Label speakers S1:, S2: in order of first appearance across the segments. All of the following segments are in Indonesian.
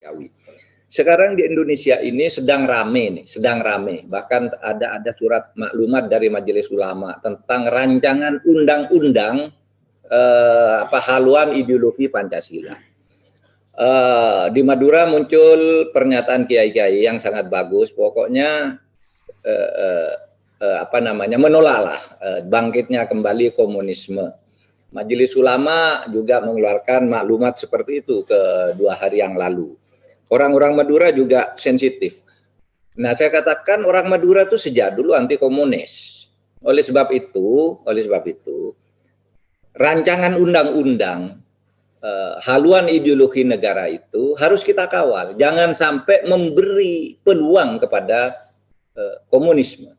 S1: manusiawi. Sekarang di Indonesia ini sedang rame nih, sedang rame. Bahkan ada surat maklumat dari Majelis Ulama tentang rancangan undang-undang haluan ideologi Pancasila. Di Madura muncul pernyataan kiai-kiai yang sangat bagus. Pokoknya menolaklah bangkitnya kembali komunisme. Majelis Ulama juga mengeluarkan maklumat seperti itu ke 2 hari yang lalu. Orang-orang Madura juga sensitif. Nah, saya katakan orang Madura itu sejak dulu anti komunis. Oleh sebab itu, rancangan undang-undang haluan ideologi negara itu harus kita kawal. Jangan sampai memberi peluang kepada komunisme.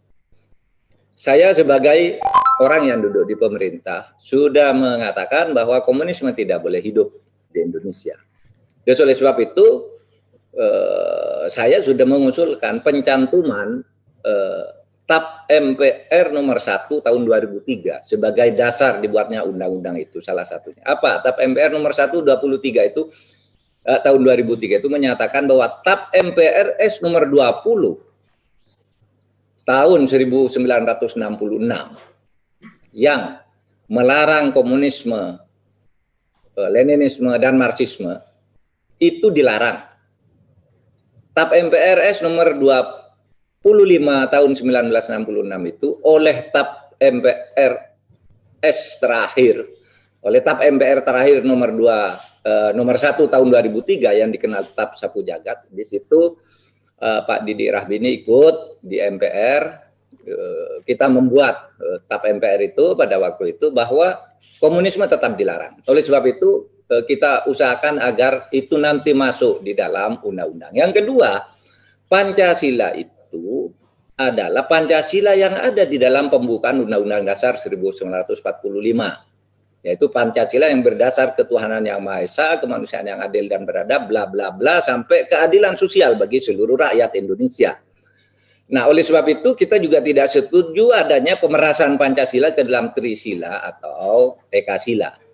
S1: Saya sebagai orang yang duduk di pemerintah sudah mengatakan bahwa komunisme tidak boleh hidup di Indonesia. Dan oleh sebab itu saya sudah mengusulkan pencantuman TAP MPR nomor 1 tahun 2003 sebagai dasar dibuatnya undang-undang itu, salah satunya. Apa? TAP MPR nomor 1 23 itu tahun 2003 itu menyatakan bahwa TAP MPRS nomor 20 tahun 1966 yang melarang komunisme, Leninisme dan Marxisme itu dilarang. TAP MPRS nomor 25 tahun 1966 itu oleh TAP MPRS terakhir, oleh TAP MPR terakhir nomor 1 tahun 2003 yang dikenal TAP Sapu Jagat. Di situ Pak Didik Rahbini ikut di MPR, kita membuat TAP MPR itu pada waktu itu bahwa komunisme tetap dilarang. Oleh sebab itu kita usahakan agar itu nanti masuk di dalam undang-undang. Yang kedua, Pancasila itu adalah Pancasila yang ada di dalam pembukaan Undang-Undang Dasar 1945. Yaitu Pancasila yang berdasar ketuhanan yang Maha Esa, kemanusiaan yang adil dan beradab, bla bla bla, sampai keadilan sosial bagi seluruh rakyat Indonesia. Nah, oleh sebab itu kita juga tidak setuju adanya pemerasan Pancasila ke dalam Trisila atau Ekasila.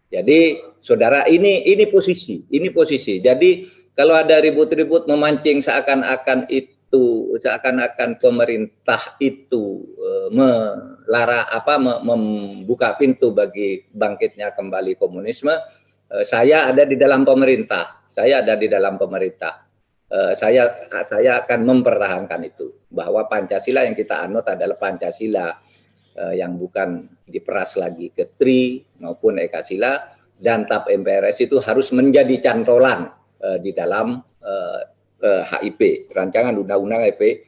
S1: Jadi, saudara, ini posisi. Jadi, kalau ada ribut-ribut memancing seakan-akan pemerintah itu membuka pintu bagi bangkitnya kembali komunisme, saya ada di dalam pemerintah. Saya akan mempertahankan itu, bahwa Pancasila yang kita anut adalah Pancasila yang bukan diperas lagi ke Tri maupun Ekasila, dan TAP MPRS itu harus menjadi cantolan di dalam HIP, rancangan undang-undang HIP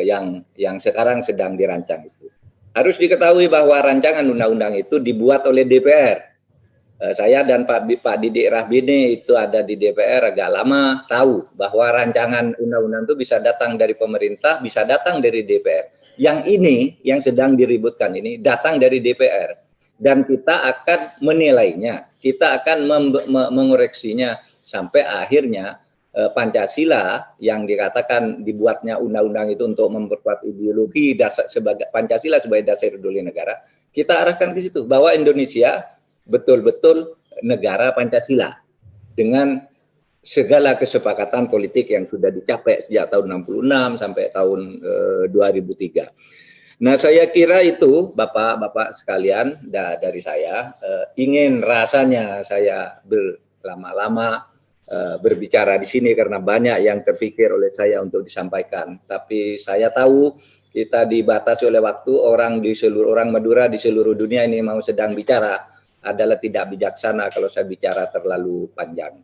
S1: yang sekarang sedang dirancang itu. Harus diketahui bahwa rancangan undang-undang itu dibuat oleh DPR. Saya dan Pak Didik Rahbini itu ada di DPR agak lama, tahu bahwa rancangan undang-undang itu bisa datang dari pemerintah, bisa datang dari DPR. Yang ini, yang sedang diributkan ini, datang dari DPR. Dan kita akan menilainya, kita akan mengoreksinya sampai akhirnya Pancasila yang dikatakan dibuatnya undang-undang itu untuk memperkuat ideologi sebagai Pancasila sebagai dasar ideologi negara, kita arahkan ke situ bahwa Indonesia betul-betul negara Pancasila dengan segala kesepakatan politik yang sudah dicapai sejak tahun 66 sampai tahun 2003. Nah, saya kira itu Bapak-bapak sekalian dari saya, ingin rasanya saya berlama-lama berbicara di sini karena banyak yang terpikir oleh saya untuk disampaikan. Tapi saya tahu kita dibatasi oleh waktu, orang Madura di seluruh dunia ini mau sedang bicara adalah tidak bijaksana kalau saya bicara terlalu panjang.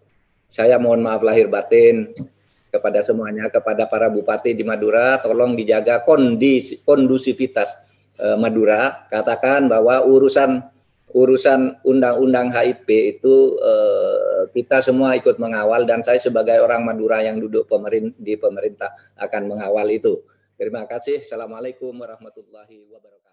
S1: Saya mohon maaf lahir batin kepada semuanya, kepada para bupati di Madura, tolong dijaga kondusivitas Madura. Katakan bahwa urusan undang-undang HIP itu kita semua ikut mengawal, dan saya sebagai orang Madura yang duduk di pemerintah akan mengawal itu. Terima kasih. Assalamualaikum warahmatullahi wabarakatuh.